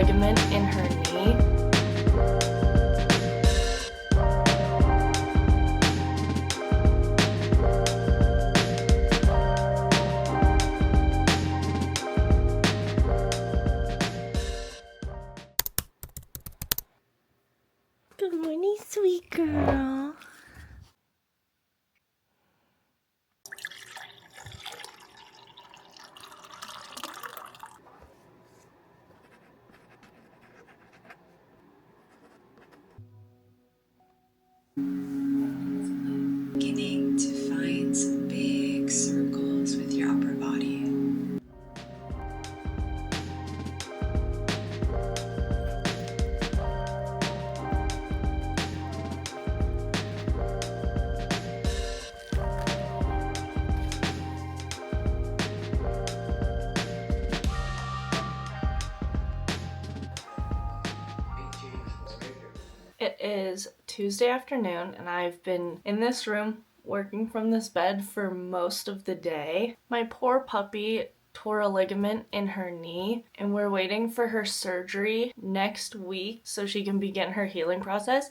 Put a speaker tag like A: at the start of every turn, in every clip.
A: ligament in her knee. Good morning, sweet girl.
B: Beginning to find some big circles with your upper body.
A: It is Tuesday afternoon and I've been in this room working from this bed for most of the day. My poor puppy tore a ligament in her knee and we're waiting for her surgery next week so she can begin her healing process.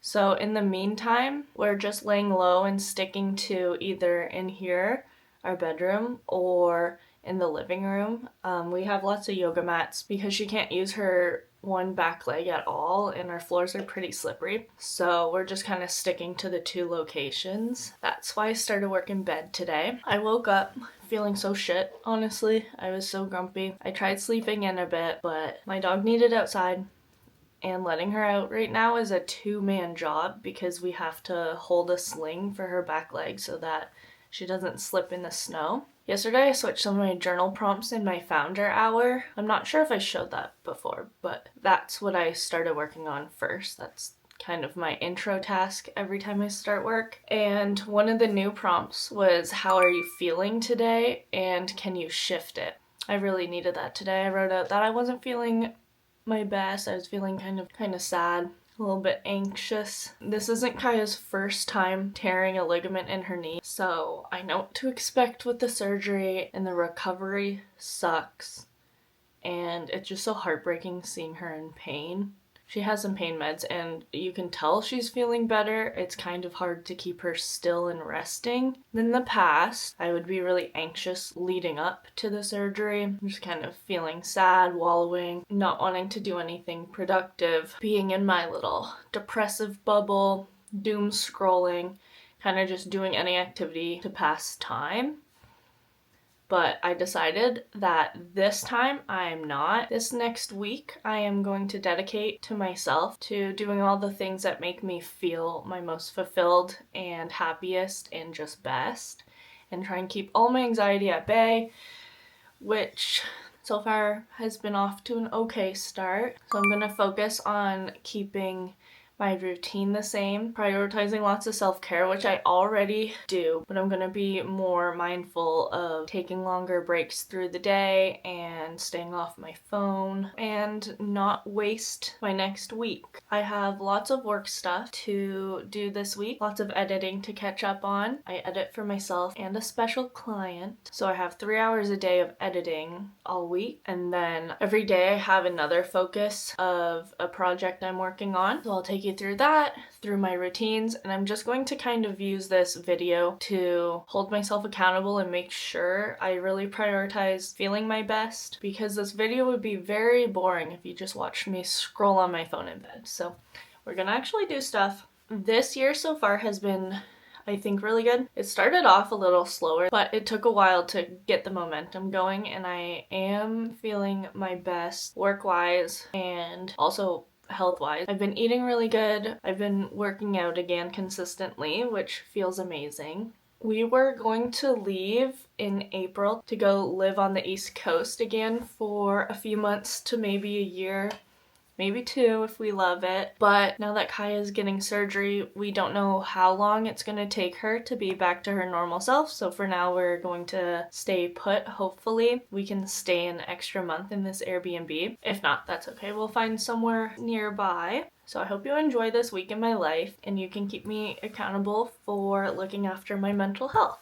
A: So in the meantime, we're just laying low and sticking to either in here, our bedroom, or in the living room. We have lots of yoga mats because she can't use her one back leg at all and our floors are pretty slippery. So we're just kind of sticking to the two locations. That's why I started work in bed today. I woke up feeling so shit, honestly. I was so grumpy. I tried sleeping in a bit, but my dog needed outside. And letting her out right now is a two-man job because we have to hold a sling for her back leg so that she doesn't slip in the snow. Yesterday I switched some of my journal prompts in my founder hour. I'm not sure if I showed that before, but that's what I started working on first. That's kind of my intro task every time I start work. And one of the new prompts was, how are you feeling today and can you shift it? I really needed that today. I wrote out that I wasn't feeling my best. I was feeling kind of sad, a little bit anxious. This isn't Kaya's first time tearing a ligament in her knee, so I know what to expect with the surgery, and the recovery sucks. And it's just so heartbreaking seeing her in pain. She has some pain meds and you can tell she's feeling better. It's kind of hard to keep her still and resting. In the past, I would be really anxious leading up to the surgery, just kind of feeling sad, wallowing, not wanting to do anything productive, being in my little depressive bubble, doom scrolling, kind of just doing any activity to pass time. But I decided that this time I'm not. This next week I am going to dedicate to myself, to doing all the things that make me feel my most fulfilled and happiest and just best, and try and keep all my anxiety at bay, which so far has been off to an okay start. So I'm going to focus on keeping my routine the same, prioritizing lots of self-care, which I already do, but I'm gonna be more mindful of taking longer breaks through the day and staying off my phone and not waste my next week. I have lots of work stuff to do this week, lots of editing to catch up on. I edit for myself and a special client, so I have 3 hours a day of editing all week, and then every day I have another focus of a project I'm working on. So I'll take you through that, through my routines, and I'm just going to kind of use this video to hold myself accountable and make sure I really prioritize feeling my best, because this video would be very boring if you just watched me scroll on my phone in bed. So we're gonna actually do stuff. This year so far has been, I think, really good. It started off a little slower, but it took a while to get the momentum going, and I am feeling my best work-wise and also health-wise. I've been eating really good. I've been working out again consistently, which feels amazing. We were going to leave in April to go live on the East Coast again for a few months to maybe a year, maybe 2 if we love it. But now that Kaya's getting surgery, we don't know how long it's going to take her to be back to her normal self. So for now, we're going to stay put. Hopefully we can stay an extra month in this Airbnb. If not, that's okay. We'll find somewhere nearby. So I hope you enjoy this week in my life and you can keep me accountable for looking after my mental health.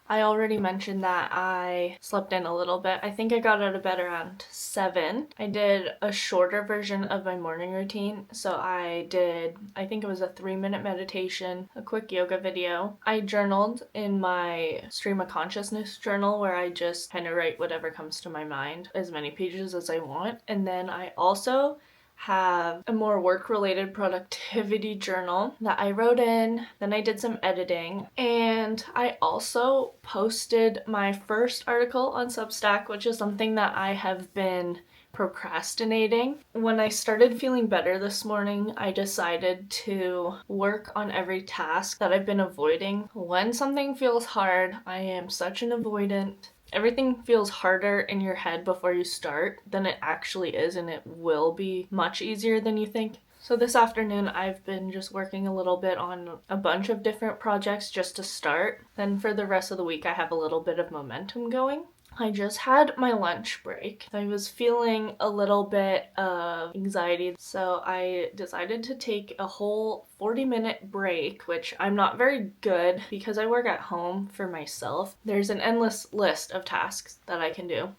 A: I already mentioned that I slept in a little bit. I think I got out of bed around 7. I did a shorter version of my morning routine. So I think it was a 3-minute meditation, a quick yoga video. I journaled in my stream of consciousness journal where I just kind of write whatever comes to my mind, as many pages as I want. And then I also have a more work-related productivity journal that I wrote in. Then I did some editing, and I also posted my first article on Substack, which is something that I have been procrastinating. When I started feeling better this morning, I decided to work on every task that I've been avoiding. When something feels hard, I am such an avoidant. Everything feels harder in your head before you start than it actually is, and it will be much easier than you think. So this afternoon I've been just working a little bit on a bunch of different projects just to start. Then for the rest of the week I have a little bit of momentum going. I just had my lunch break. I was feeling a little bit of anxiety, so I decided to take a whole 40-minute break, which I'm not very good because I work at home for myself. There's an endless list of tasks that I can do,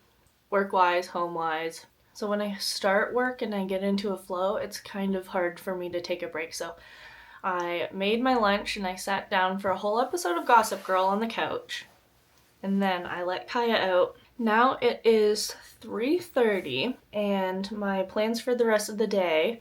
A: work-wise, home-wise. So when I start work and I get into a flow, it's kind of hard for me to take a break. So I made my lunch and I sat down for a whole episode of Gossip Girl on the couch. And then I let Kaya out. Now it is 3:30, and my plans for the rest of the day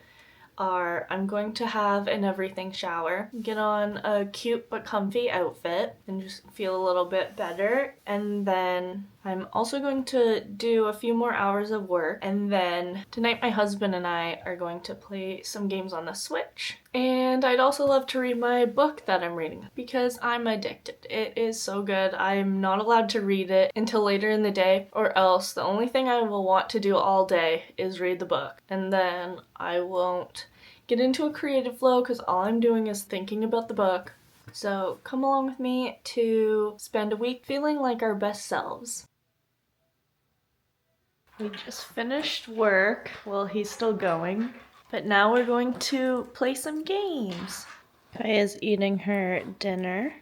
A: are I'm going to have an everything shower, get on a cute but comfy outfit, and just feel a little bit better. And then I'm also going to do a few more hours of work. And then tonight my husband and I are going to play some games on the Switch. And I'd also love to read my book that I'm reading because I'm addicted. It is so good. I'm not allowed to read it until later in the day, or else the only thing I will want to do all day is read the book. And then I won't get into a creative flow because all I'm doing is thinking about the book. So come along with me to spend a week feeling like our best selves. We just finished work. Well, he's still going. But now we're going to play some games. Kaya's eating her dinner.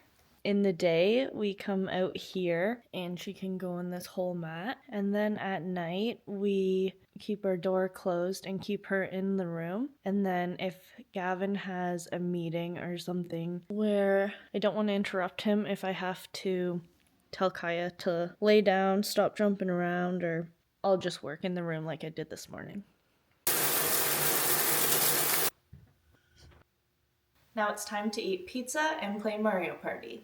A: In the day, we come out here and she can go on this whole mat. And then at night, we keep our door closed and keep her in the room. And then if Gavin has a meeting or something where I don't want to interrupt him, if I have to tell Kaya to lay down, stop jumping around, or I'll just work in the room like I did this morning. Now it's time to eat pizza and play Mario Party.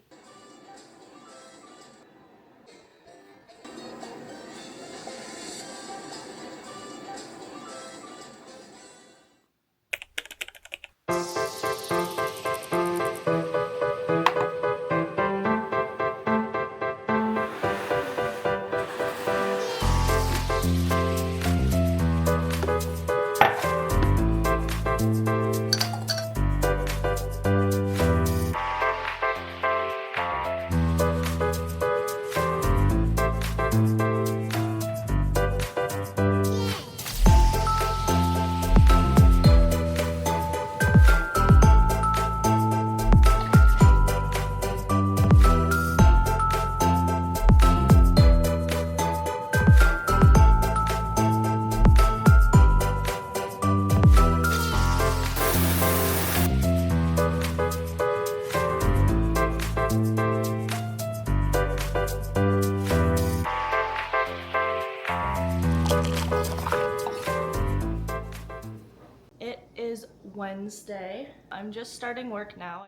A: It is Wednesday. I'm just starting work now.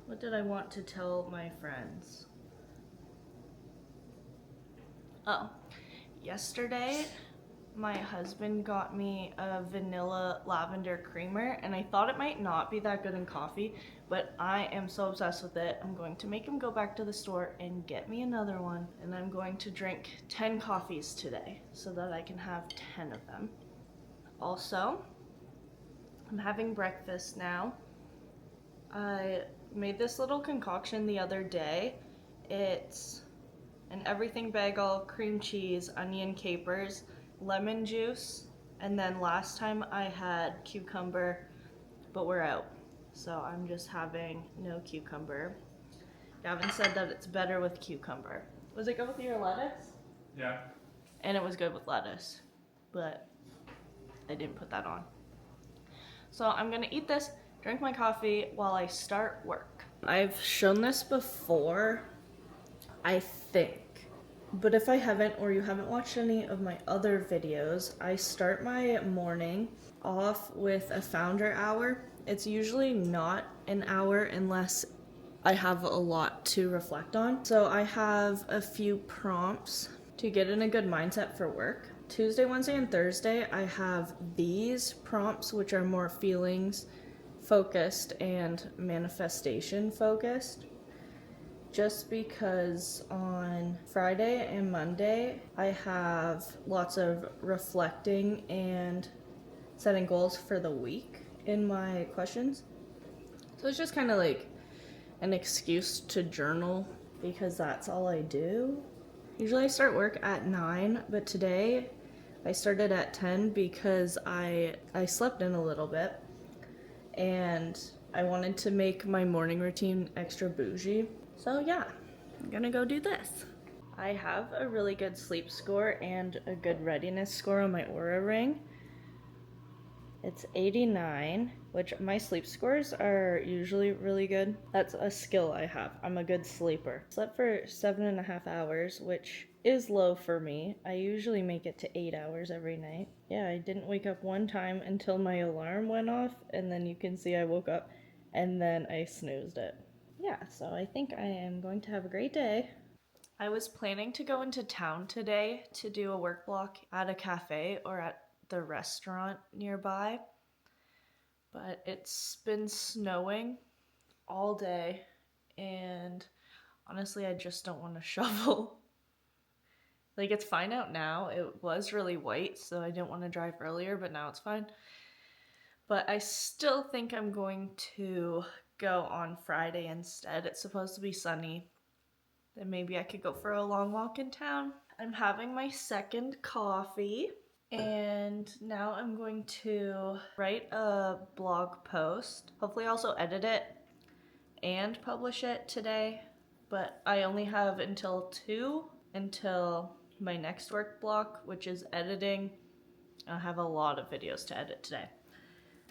A: What did I want to tell my friends? Oh, yesterday my husband got me a vanilla lavender creamer, and I thought it might not be that good in coffee, but I am so obsessed with it. I'm going to make him go back to the store and get me another one, and I'm going to drink 10 coffees today so that I can have 10 of them. Also, I'm having breakfast now. I made this little concoction the other day. It's an everything bagel, cream cheese, onion, capers, lemon juice, and then last time I had cucumber, but we're out. So I'm just having no cucumber. Gavin said that it's better with cucumber. Was it good with your lettuce?
C: Yeah.
A: And it was good with lettuce, but I didn't put that on. So I'm gonna eat this, drink my coffee while I start work. I've shown this before, I think. But if I haven't, or you haven't watched any of my other videos, I start my morning off with a founder hour. It's usually not an hour unless I have a lot to reflect on. So I have a few prompts to get in a good mindset for work. Tuesday, Wednesday, and Thursday, I have these prompts, which are more feelings focused and manifestation focused. Just because on Friday and Monday, I have lots of reflecting and setting goals for the week in my questions. So it's just kind of like an excuse to journal because that's all I do. Usually I start work at 9, but today I started at 10 because I slept in a little bit and I wanted to make my morning routine extra bougie. So yeah, I'm gonna go do this. I have a really good sleep score and a good readiness score on my Aura ring. It's 89, which my sleep scores are usually really good. That's a skill I have. I'm a good sleeper. Slept for 7.5 hours, which is low for me. I usually make it to 8 hours every night. Yeah, I didn't wake up one time until my alarm went off, and then you can see I woke up and then I snoozed it. Yeah, so I think I am going to have a great day. I was planning to go into town today to do a work block at a cafe or at the restaurant nearby, but it's been snowing all day and honestly I just don't want to shovel. Like, it's fine out now. It was really white, so I didn't want to drive earlier, but now it's fine. But I still think I'm going to go on Friday instead. It's supposed to be sunny. Then maybe I could go for a long walk in town. I'm having my second coffee. And now I'm going to write a blog post. Hopefully also edit it and publish it today. But I only have until 2 until my next work block, which is editing. I have a lot of videos to edit today.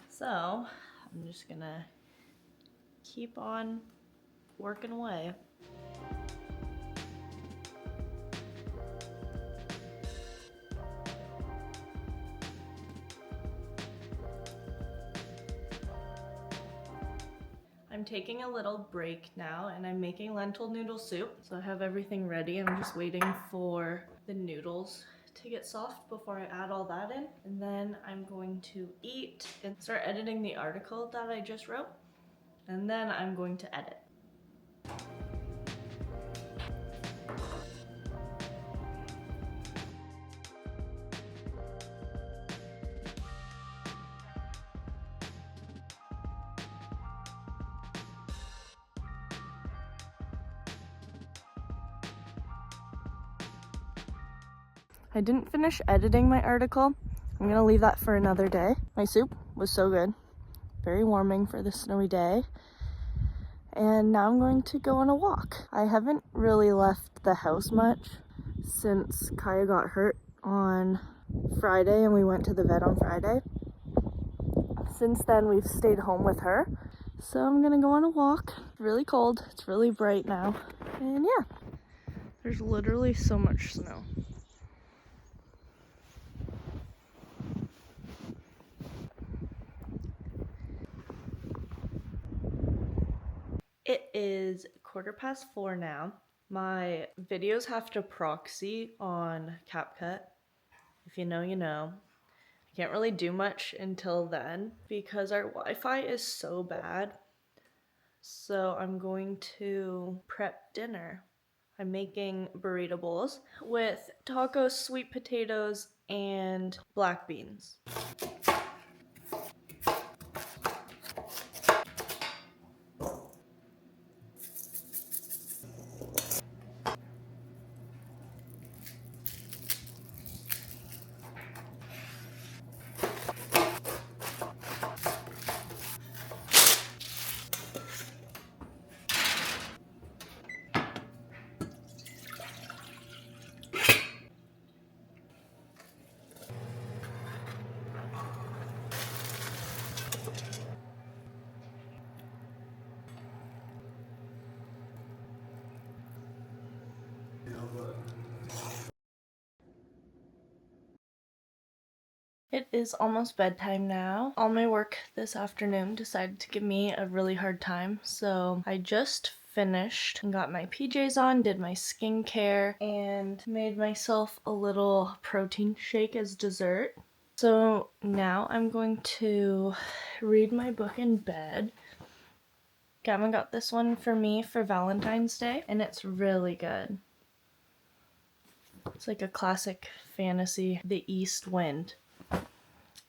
A: So I'm just gonna keep on working away. I'm taking a little break now and I'm making lentil noodle soup. So I have everything ready. I'm just waiting for the noodles to get soft before I add all that in. And then I'm going to eat and start editing the article that I just wrote. And then I'm going to edit. I didn't finish editing my article. I'm gonna leave that for another day. My soup was so good. Very warming for this snowy day. And now I'm going to go on a walk. I haven't really left the house much since Kaya got hurt on Friday and we went to the vet on Friday. Since then, we've stayed home with her. So I'm gonna go on a walk. It's really cold, it's really bright now. And yeah, there's literally so much snow. It is 4:15 now. My videos have to proxy on CapCut. If you know, you know. I can't really do much until then because our Wi-Fi is so bad. So I'm going to prep dinner. I'm making burrito bowls with tacos, sweet potatoes, and black beans. It is almost bedtime now. All my work this afternoon decided to give me a really hard time, so I just finished and got my PJs on, did my skincare, and made myself a little protein shake as dessert. So now I'm going to read my book in bed. Gavin got this one for me for Valentine's Day, and it's really good. It's like a classic fantasy, The East Wind.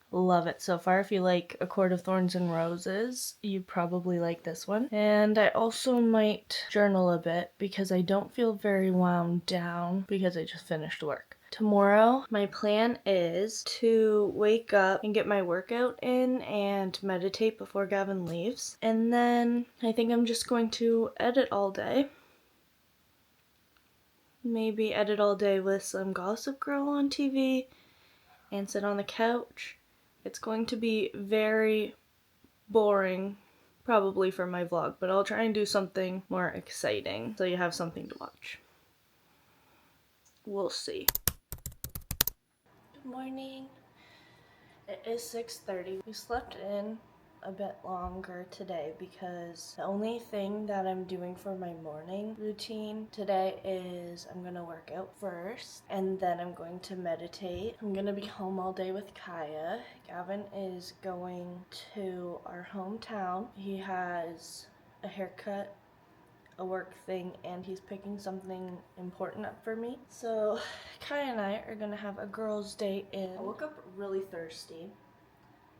A: Love it so far. If you like A Court of Thorns and Roses, you probably like this one. And I also might journal a bit because I don't feel very wound down because I just finished work. Tomorrow, my plan is to wake up and get my workout in and meditate before Gavin leaves. And then I think I'm just going to edit all day. Maybe edit all day with some Gossip Girl on TV and sit on the couch. It's going to be very boring, probably for my vlog, but I'll try and do something more exciting so you have something to watch. We'll see. Good morning. It is 6:30. We slept in a bit longer today because the only thing that I'm doing for my morning routine today is I'm gonna work out first and then I'm going to meditate. I'm gonna be home all day with Kaya. Gavin is going to our hometown. He has a haircut, a work thing, and he's picking something important up for me. So Kaya and I are gonna have a girls' day in. I woke up really thirsty.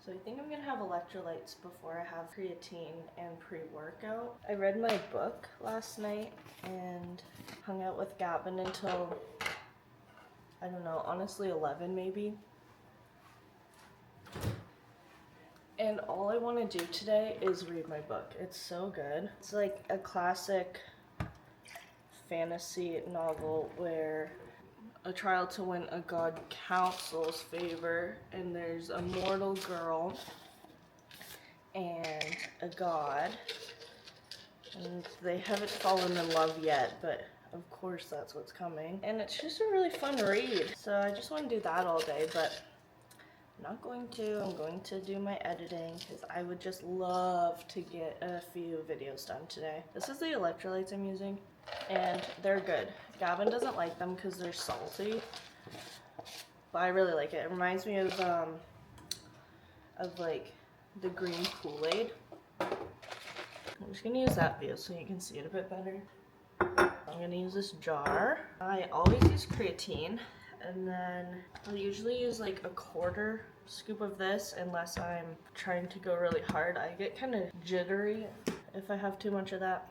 A: So I think I'm gonna have electrolytes before I have creatine and pre-workout. I read my book last night and hung out with Gavin until, I don't know, honestly 11 maybe. And all I want to do today is read my book. It's so good. It's like a classic fantasy novel where a trial to win a god council's favor, and there's a mortal girl and a god, and they haven't fallen in love yet, but of course that's what's coming. And it's just a really fun read. So I just want to do that all day, but I'm not going to. I'm going to do my editing because I would just love to get a few videos done today. This is the electrolytes I'm using, and they're good. Gavin doesn't like them because they're salty, but I really like it. It reminds me of like the green Kool-Aid. I'm just gonna use that view so you can see it a bit better. I'm gonna use this jar. I always use creatine, and then I'll usually use like a quarter scoop of this unless I'm trying to go really hard. I get kind of jittery if I have too much of that,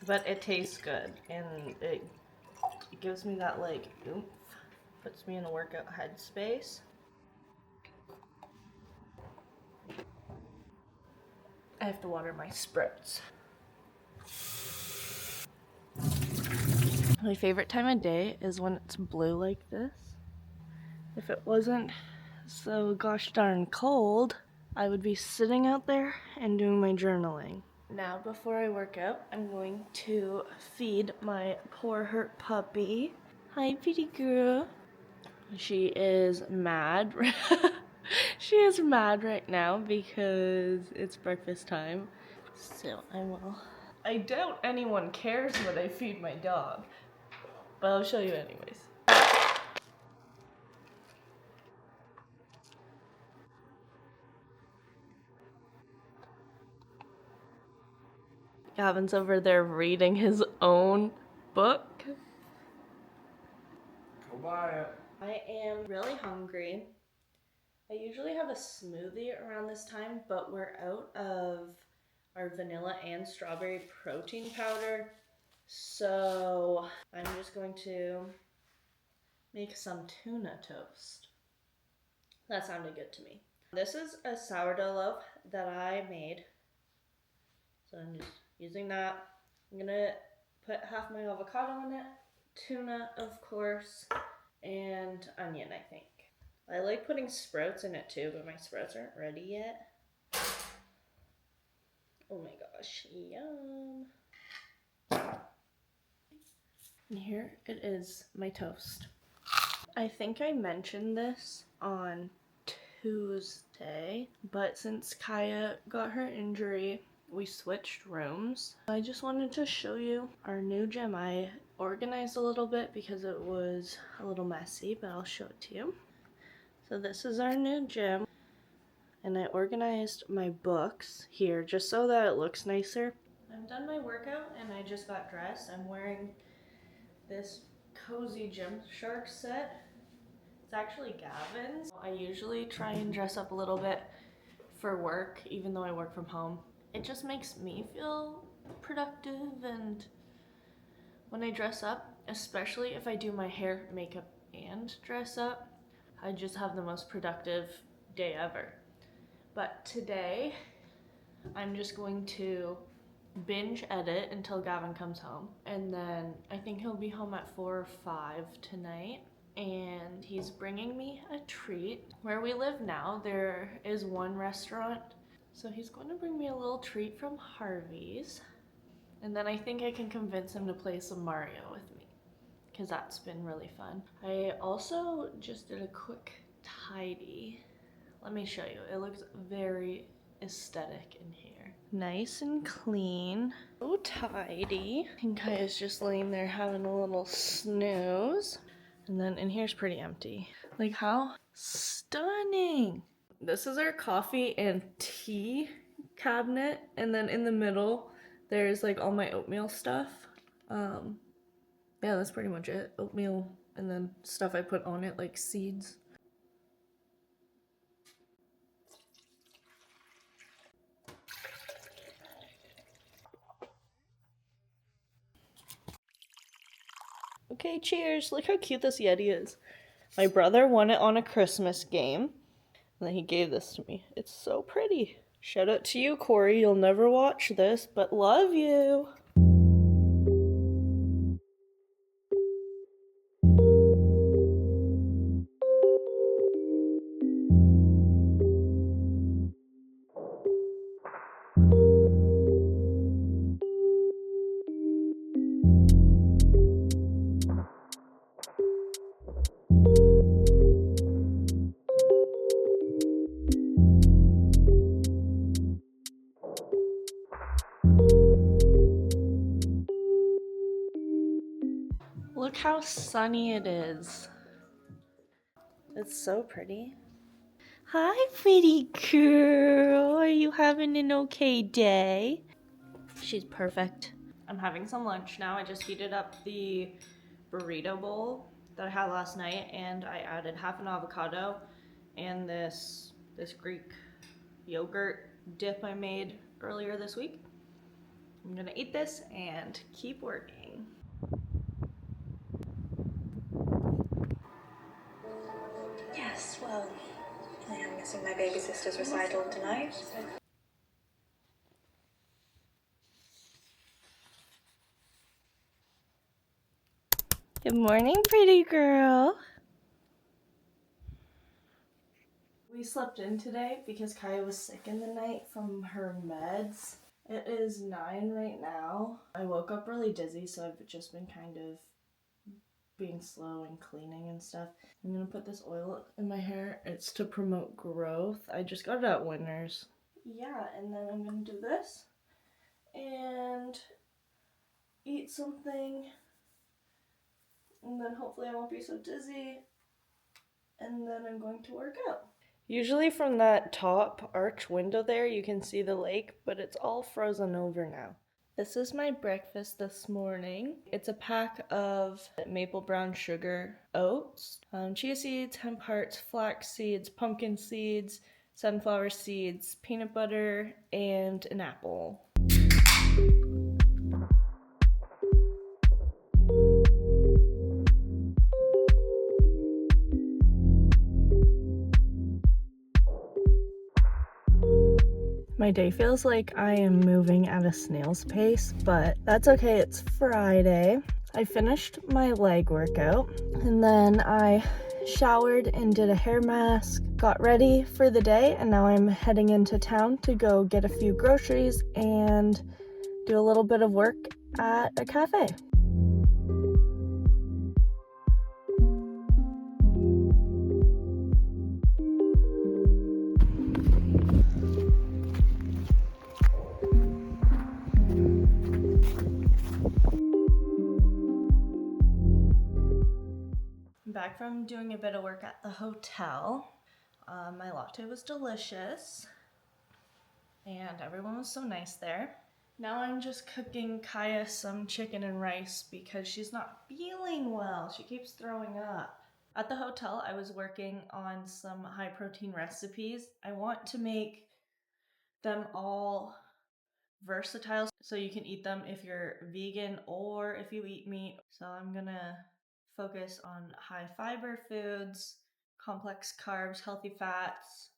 A: but it tastes good and it gives me that like oomph, puts me in a workout headspace. I have to water my sprouts. My favorite time of day is when it's blue like this. If it wasn't so gosh darn cold, I would be sitting out there and doing my journaling. Now, before I work out, I'm going to feed my poor hurt puppy. Hi, pretty girl. She is mad. She is mad right now because it's breakfast time. So I will. I doubt anyone cares what I feed my dog, but I'll show you anyways. Gavin's over there reading his own book.
C: Go buy it.
A: I am really hungry. I usually have a smoothie around this time, but we're out of our vanilla and strawberry protein powder. So I'm just going to make some tuna toast. That sounded good to me. This is a sourdough loaf that I made. So I'm just using that. I'm gonna put half my avocado in it, tuna, of course, and onion, I think. I like putting sprouts in it too, but my sprouts aren't ready yet. Oh my gosh, yum. And here it is, my toast. I think I mentioned this on Tuesday, but since Kaya got her injury, we switched rooms. I just wanted to show you our new gym. I organized a little bit because it was a little messy, but I'll show it to you. So this is our new gym, and I organized my books here just so that it looks nicer. I'm done my workout and I just got dressed. I'm wearing this cozy Gymshark set. It's actually Gavin's. I usually try and dress up a little bit for work, even though I work from home. It just makes me feel productive, and when I dress up, especially if I do my hair, makeup, and dress up, I just have the most productive day ever. But today, I'm just going to binge edit until Gavin comes home, and then I think he'll be home at 4 or 5 tonight, and he's bringing me a treat. Where we live now, there is one restaurant, so he's going to bring me a little treat from Harvey's, and then I think I can convince him to play some Mario with me, because that's been really fun. I also just did a quick tidy. Let me show you. It looks very aesthetic in here. Nice and clean. So tidy. And Kaya's just laying there having a little snooze. And then in here's pretty empty. Like, how stunning. This is our coffee and tea cabinet. And then in the middle, there's like all my oatmeal stuff. Yeah, that's pretty much it. Oatmeal and then stuff I put on it, like seeds. Okay, cheers. Look how cute this Yeti is. My brother won it on a Christmas game, and then he gave this to me. It's so pretty. Shout out to you, Corey. You'll never watch this, but love you. Look how sunny it is. It's so pretty. Hi, pretty girl. Are you having an okay day? She's perfect. I'm having some lunch now. I just heated up the burrito bowl that I had last night, and I added half an avocado and this Greek yogurt dip I made earlier this week. I'm gonna eat this and keep working.
B: Yes, well, I am missing my baby sister's recital tonight.
A: Good morning, pretty girl. We slept in today because Kaya was sick in the night from her meds. It is 9 right now. I woke up really dizzy, so I've just been kind of being slow and cleaning and stuff. I'm gonna put this oil in my hair. It's to promote growth. I just got it at Winners. Yeah, and then I'm gonna do this and eat something, and then hopefully I won't be so dizzy, and then I'm going to work out. Usually from that top arch window there you can see the lake, but it's all frozen over now. This is my breakfast this morning. It's a pack of maple brown sugar oats, chia seeds, hemp hearts, flax seeds, pumpkin seeds, sunflower seeds, peanut butter, and an apple. My day feels like I am moving at a snail's pace, but that's okay, it's Friday. I finished my leg workout, and then I showered and did a hair mask, got ready for the day, and now I'm heading into town to go get a few groceries and do a little bit of work at a cafe. from doing a bit of work at the hotel. My latte was delicious, and everyone was so nice there. Now I'm just cooking Kaya some chicken and rice because she's not feeling well. She keeps throwing up. At the hotel, I was working on some high protein recipes. I want to make them all versatile so you can eat them if you're vegan or if you eat meat. So I'm gonna focus on high fiber foods, complex carbs, healthy fats,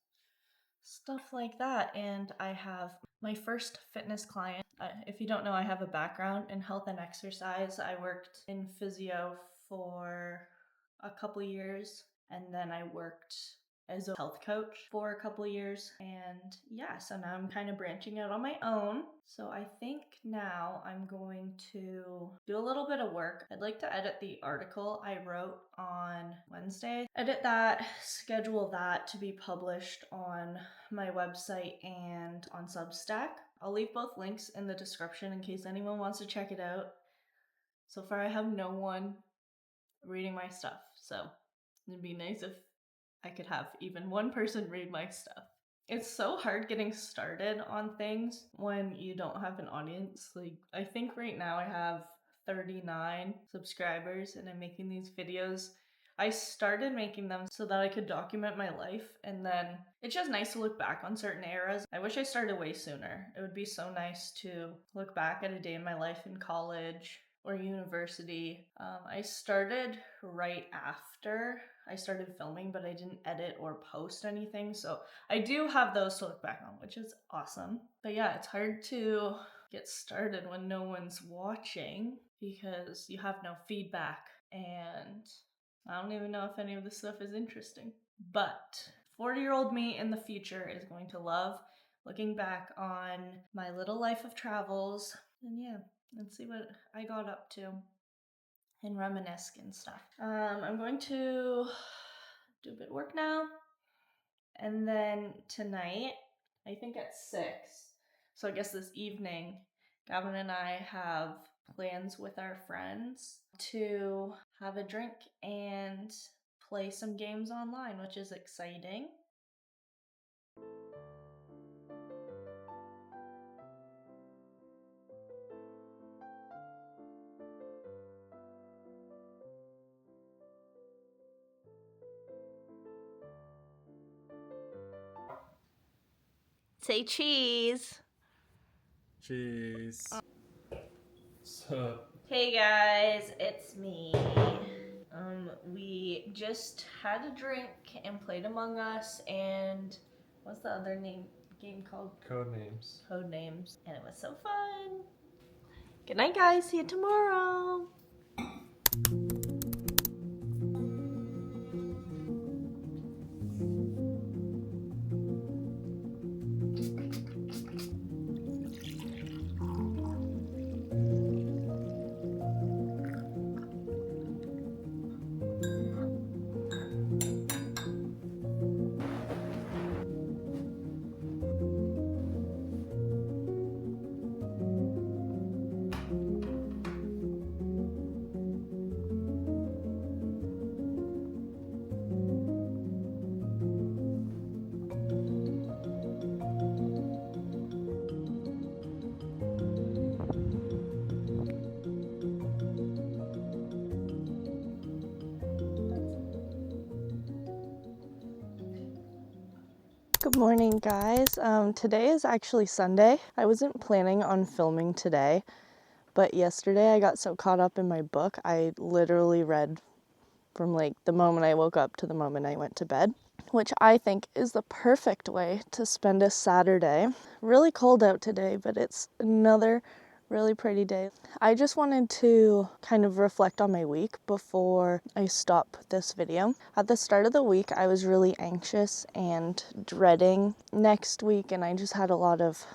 A: stuff like that. And I have my first fitness client. If you don't know, I have a background in health and exercise. I worked in physio for a couple years, and then I worked as a health coach for a couple years. And yeah, so now I'm kind of branching out on my own. So I think now I'm going to do a little bit of work. I'd like to edit the article I wrote on Wednesday. Edit that, schedule that to be published on my website and on Substack. I'll leave both links in the description in case anyone wants to check it out. So far I have no one reading my stuff, so it'd be nice if I could have even one person read my stuff. It's so hard getting started on things when you don't have an audience. Like, I think right now I have 39 subscribers and I'm making these videos. I started making them so that I could document my life, and then it's just nice to look back on certain eras. I wish I started way sooner. It would be so nice to look back at a day in my life in college or university. I started right after I started filming, but I didn't edit or post anything. So I do have those to look back on, which is awesome. But yeah, it's hard to get started when no one's watching because you have no feedback, and I don't even know if any of this stuff is interesting. But 40-year-old me in the future is going to love looking back on my little life of travels. And yeah, and see what I got up to and reminisce and stuff. I'm going to do a bit of work now, and then tonight, I think at 6, so I guess this evening, Gavin and I have plans with our friends to have a drink and play some games online, which is exciting. Say cheese.
C: Cheese. Sup?
A: Hey guys, it's me. We just had a drink and played Among Us, and what's the other game called?
C: Codenames.
A: Codenames. And it was so fun. Good night, guys. See you tomorrow. Good morning, guys. Today is actually Sunday. I wasn't planning on filming today, but yesterday I got so caught up in my book, I literally read from like the moment I woke up to the moment I went to bed, which I think is the perfect way to spend a Saturday. Really cold out today, but it's another really pretty day. I just wanted to kind of reflect on my week before I stop this video. At the start of the week, I was really anxious and dreading next week, and I just had a lot of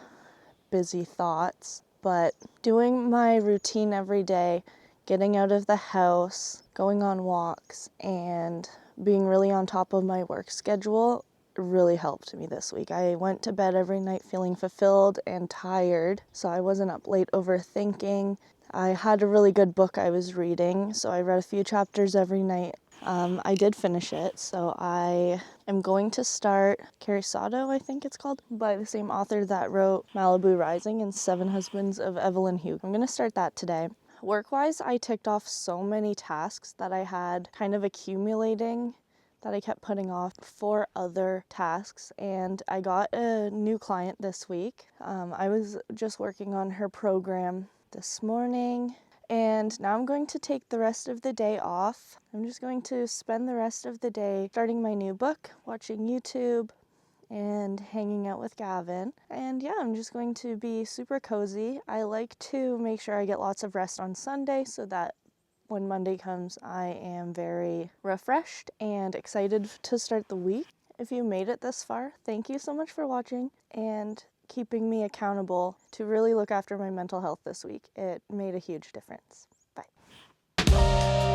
A: busy thoughts. But doing my routine every day, getting out of the house, going on walks, and being really on top of my work schedule really helped me this week. I went to bed every night feeling fulfilled and tired, so I wasn't up late overthinking. I had a really good book I was reading, so I read a few chapters every night. I did finish it, so I am going to start Carisado, I think it's called, by the same author that wrote Malibu Rising and Seven Husbands of Evelyn Hugo. I'm going to start that today. Work-wise, I ticked off so many tasks that I had kind of accumulating that I kept putting off for other tasks, and I got a new client this week. I was just working on her program this morning, and now I'm going to take the rest of the day off. I'm just going to spend the rest of the day starting my new book, watching YouTube, and hanging out with Gavin. And yeah, I'm just going to be super cozy. I like to make sure I get lots of rest on Sunday so that when Monday comes, I am very refreshed and excited to start the week. If you made it this far, thank you so much for watching and keeping me accountable to really look after my mental health this week. It made a huge difference. Bye.